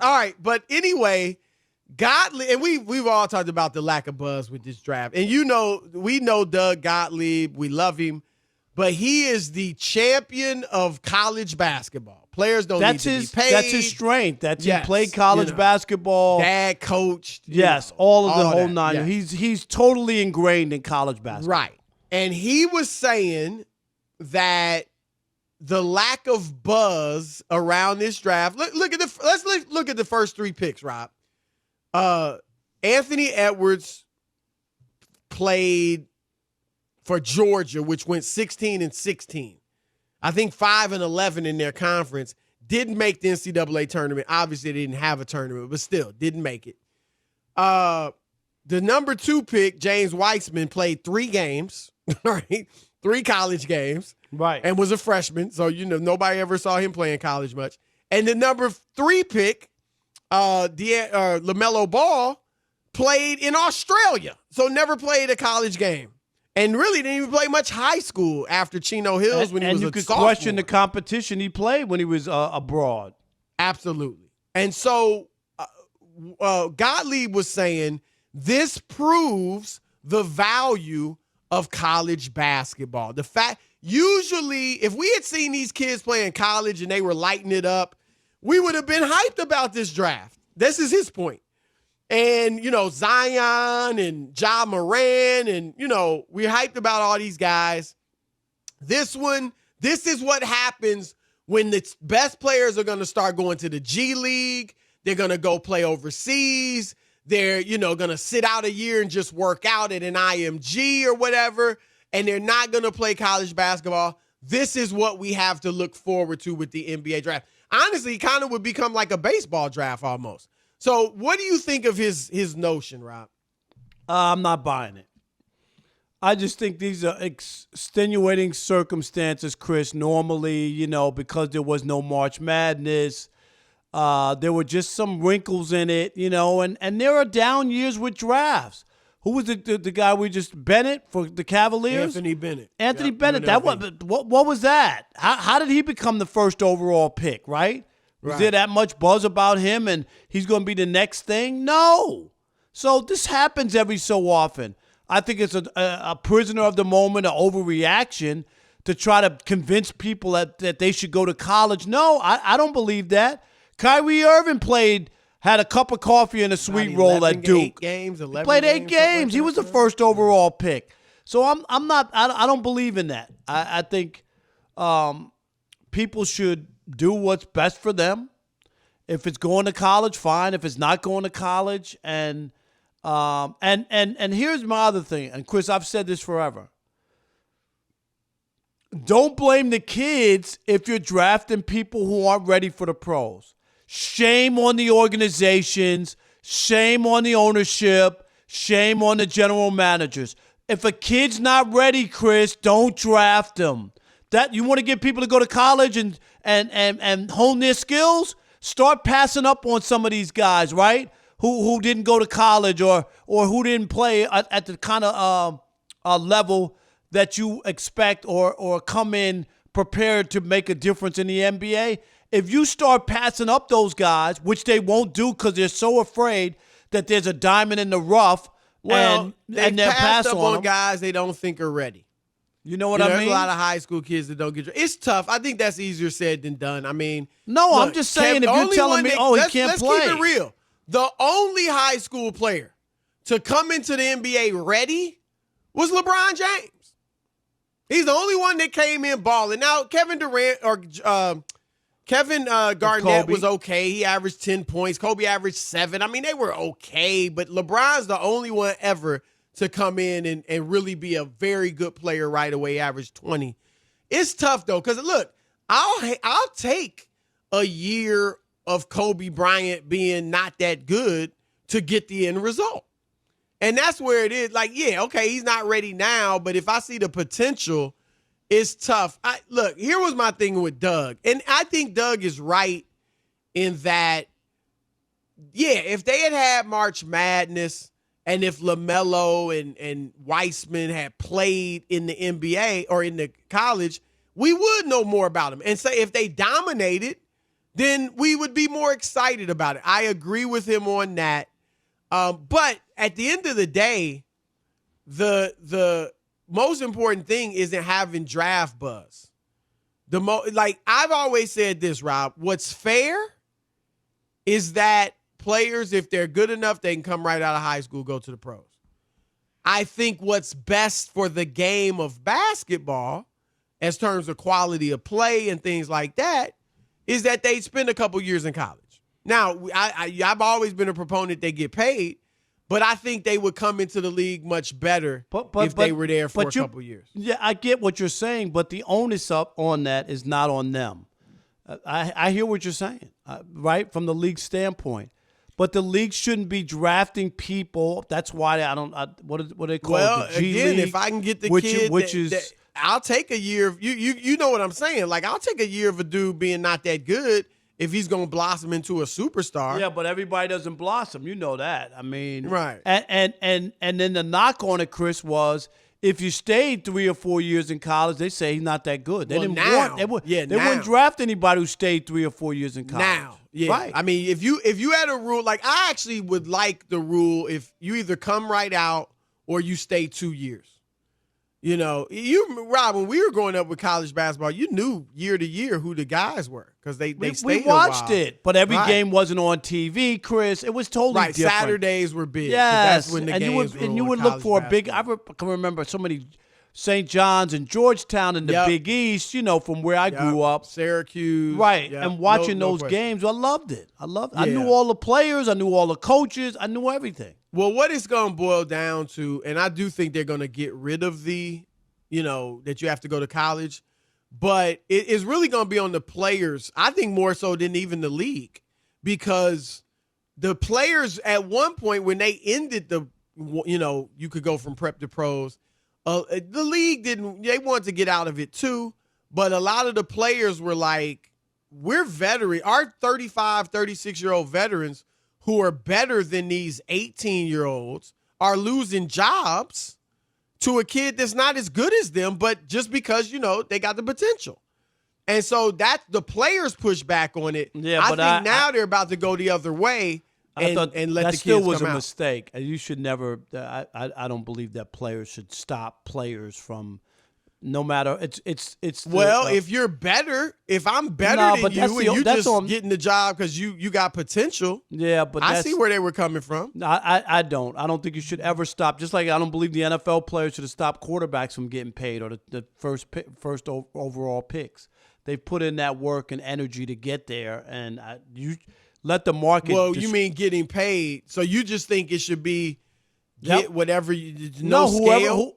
All right, but anyway, Gottlieb, and we've all talked about the lack of buzz with this draft. And we know Doug Gottlieb, we love him, but he is the champion of college basketball. Players don't need to be paid. That's his strength. He played college basketball. Dad coached. Yes, all of the whole nine. Yes. He's totally ingrained in college basketball. Right. And he was saying that the lack of buzz around this draft. Let's look at the first three picks, Rob. Anthony Edwards played for Georgia, which went 16-16. I think 5-11 in their conference. Didn't make the NCAA tournament. Obviously, they didn't have a tournament, but still didn't make it. The number 2 pick, James Weissman, played 3 games, right? 3 college games. Right. And was a freshman. So, nobody ever saw him playing college much. And the number 3 pick, LaMelo Ball, played in Australia. So never played a college game. And really didn't even play much high school after Chino Hills when he was a sophomore. And you could question the competition he played when he was abroad. Absolutely. And so Gottlieb was saying this proves the value of college basketball. The fact, usually, if we had seen these kids playing college and they were lighting it up, we would have been hyped about this draft. This is his point. And, Zion and Ja Moran and, we're hyped about all these guys. This is what happens when the best players are going to start going to the G League. They're going to go play overseas. They're, going to sit out a year and just work out at an IMG or whatever, and they're not going to play college basketball. This is what we have to look forward to with the NBA draft. Honestly, it kind of would become like a baseball draft almost. So what do you think of his notion, Rob? I'm not buying it. I just think these are extenuating circumstances, Chris. Normally, because there was no March Madness, there were just some wrinkles in it, and there are down years with drafts. Who was the guy Bennett for the Cavaliers? Anthony Bennett. Anthony Bennett. What was that? How did he become the first overall pick, right? Was there that much buzz about him and he's going to be the next thing? No. So this happens every so often. I think it's a prisoner of the moment, an overreaction to try to convince people that they should go to college. No, I don't believe that. Kyrie Irving had a cup of coffee and a sweet roll at Duke. He played 8 games. He was the first overall pick. So I don't believe in that. I think people should do what's best for them. If it's going to college, fine. If it's not going to college, and here's my other thing. And Chris, I've said this forever. Don't blame the kids if you're drafting people who aren't ready for the pros. Shame on the organizations. Shame on the ownership. Shame on the general managers. If a kid's not ready, Chris, don't draft them. That you want to get people to go to college and hone their skills? Start passing up on some of these guys, right? Who didn't go to college or who didn't play at the kind of level that you expect or come in prepared to make a difference in the NBA. If you start passing up those guys, which they won't do because they're so afraid that there's a diamond in the rough, and they'll pass on guys they don't think are ready. You know what I mean? There's a lot of high school kids that don't get drafted. It's tough. I think that's easier said than done. I mean, no, look, I'm just saying if you're telling me, he can't play. Let's keep it real. The only high school player to come into the NBA ready was LeBron James. He's the only one that came in balling. Now, Kevin Garnett was okay. He averaged 10 points. Kobe averaged 7. I mean, they were okay, but LeBron's the only one ever to come in and really be a very good player right away, average 20. It's tough, though, because, look, I'll take a year of Kobe Bryant being not that good to get the end result. And that's where it is. Like, yeah, okay, he's not ready now, but if I see the potential, it's tough. Look, here was my thing with Doug, and I think Doug is right in that, yeah, if they had March Madness – and if LaMelo and Weissman had played in the NBA or in the college, we would know more about them. And say if they dominated, then we would be more excited about it. I agree with him on that. But at the end of the day, the most important thing isn't having draft buzz. Like I've always said this, Rob, what's fair is that players, if they're good enough, they can come right out of high school, go to the pros. I think what's best for the game of basketball, as terms of quality of play and things like that, is that they spend a couple years in college. Now, I've always been a proponent they get paid, but I think they would come into the league much better if they were there for a couple years. Yeah, I get what you're saying, but the onus up on that is not on them. I hear what you're saying, right, from the league standpoint. But the league shouldn't be drafting people. That's why what do they call it? Well, The G again, League, if I can get the which kid, I'll take a year. You know what I'm saying? Like, I'll take a year of a dude being not that good if he's going to blossom into a superstar. Yeah, but everybody doesn't blossom. You know that. I mean, right. And then the knock on it, Chris, was if you stayed 3 or 4 years in college, they say he's not that good. They wouldn't draft anybody who stayed 3 or 4 years in college. Now, yeah. Right. I mean, if you had a rule, like I actually would like the rule if you either come right out or you stay 2 years. You know, Rob, when we were growing up with college basketball, you knew year to year who the guys were because they stayed we watched a while. it, but every game wasn't on TV, Chris. It was totally different. Saturdays were big. Yes, that's when the and games you would look for a big. I can remember so many St. John's and Georgetown in the Big East. You know, from where I grew up, Syracuse, right? And watching those games, I loved it. I knew all the players. I knew all the coaches. I knew everything. Well, what it's going to boil down to, and I do think they're going to get rid of that you have to go to college, but it is really going to be on the players, I think more so than even the league, because the players at one point when they ended you could go from prep to pros, the league they wanted to get out of it too, but a lot of the players were like, we're veteran, our 35, 36-year-old veterans who are better than these 18-year-olds are losing jobs to a kid that's not as good as them, but just because, they got the potential. And so that the players push back on it. Yeah, I think now they're about to go the other way and let the kids come out. That still was a mistake. You should never I don't believe that players should stop players from no matter if you're better, if I'm better than you and you just getting the job because you got potential. Yeah, but I see where they were coming from. I don't. I don't think you should ever stop. Just like I don't believe the NFL players should have stopped quarterbacks from getting paid or the first overall picks. They've put in that work and energy to get there, and you let the market. Well, you mean getting paid? So you just think it should be get whatever scale?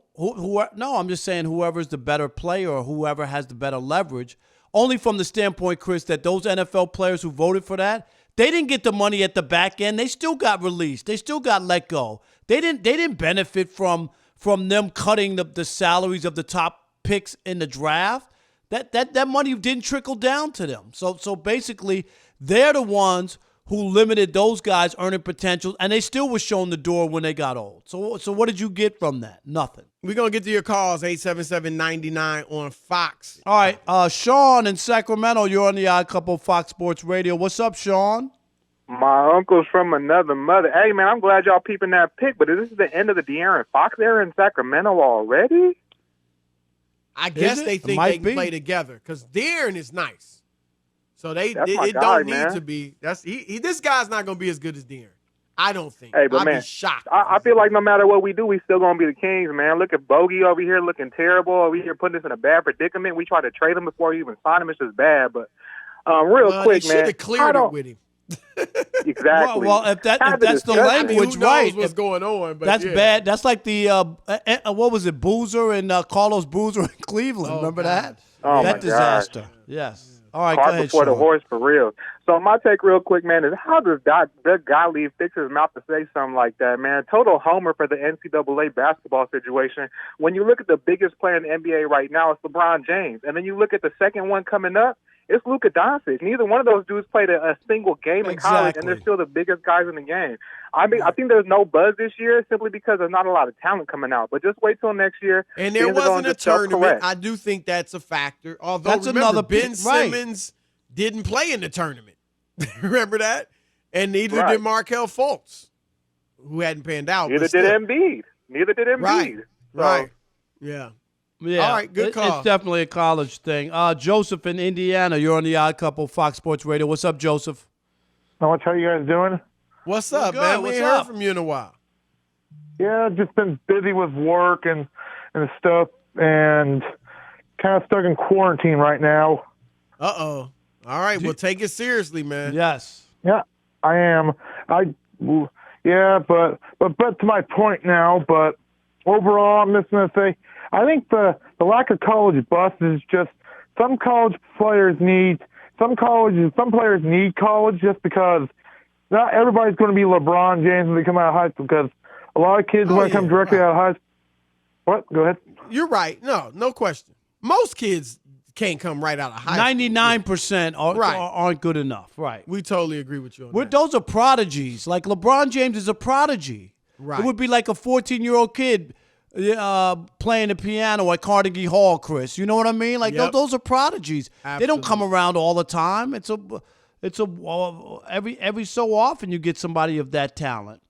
No, I'm just saying whoever's the better player or whoever has the better leverage. Only from the standpoint, Chris, that those NFL players who voted for that, they didn't get the money at the back end. They still got released. They still got let go. They didn't benefit from them cutting the salaries of the top picks in the draft. That money didn't trickle down to them. So basically, they're the ones who limited those guys' earning potential, and they still were shown the door when they got old. So what did you get from that? Nothing. We're going to get to your calls, 877-99 on Fox. All right, Sean in Sacramento, you're on the Odd Couple Fox Sports Radio. What's up, Sean? My uncle's from another mother. Hey, man, I'm glad y'all peeping that pick, but is this the end of the De'Aaron Fox era in Sacramento already? I guess they think they can play together because De'Aaron is nice. So it don't need to be. This guy's not going to be as good as De'Aaron. I don't think. Hey, but I'd be shocked. I feel like no matter what we do, we still going to be the Kings, man. Look at Bogey over here looking terrible, over here putting us in a bad predicament. We tried to trade him before we even signed him. It's just bad. But quick, they man. Should have cleared it with him. Exactly. Well, if that's the language, who knows right? What's going on? But that's bad. That's like the what was it, Boozer and Carlos Boozer in Cleveland. Remember that? Oh, that my disaster. gosh. Yes. All right, Cart go ahead, before Sean. the horse, for real. So my take real quick, man, is how does Doug Gottlieb fix his mouth to say something like that, man? Total homer for the NCAA basketball situation. When you look at the biggest player in the NBA right now, it's LeBron James. And then you look at the second one coming up, it's Luka Doncic. Neither one of those dudes played a single game in college, and they're still the biggest guys in the game. I mean, I think there's no buzz this year simply because there's not a lot of talent coming out. But just wait till next year. And there wasn't a tournament. I do think that's a factor. Although, that's remember, another Ben Simmons didn't play in the tournament. Remember that? And neither Right. did Markelle Fultz, who hadn't panned out. Neither but still. did Embiid. Neither did Embiid. Right. So, Right. Yeah. Yeah. All right, good call. It's definitely a college thing. Joseph in Indiana, you're on the Odd Couple, Fox Sports Radio. What's up, Joseph? How much are you guys doing? What's up, good. man? We What's ain't heard up? from you in a while. Yeah, just been busy with work and stuff, and kind of stuck in quarantine right now. Uh-oh. All right, well, take it seriously, man. Yes. Yeah, I am. But to my point now. But overall, I'm just gonna say, I think the lack of college buzz is just some players need college just because not everybody's going to be LeBron James when they come out of high school, because a lot of kids want to come directly out of high school. What? Go ahead. You're right. No question. Most kids can't come right out of high school. 99% Right. aren't good enough. Right. We totally agree with you on that. Those are prodigies. Like LeBron James is a prodigy. Right. It would be like a 14-year-old kid playing the piano at Carnegie Hall, Chris. You know what I mean? Like Yep. those are prodigies. They don't come Absolutely. around all the time. It's every so often you get somebody of that talent.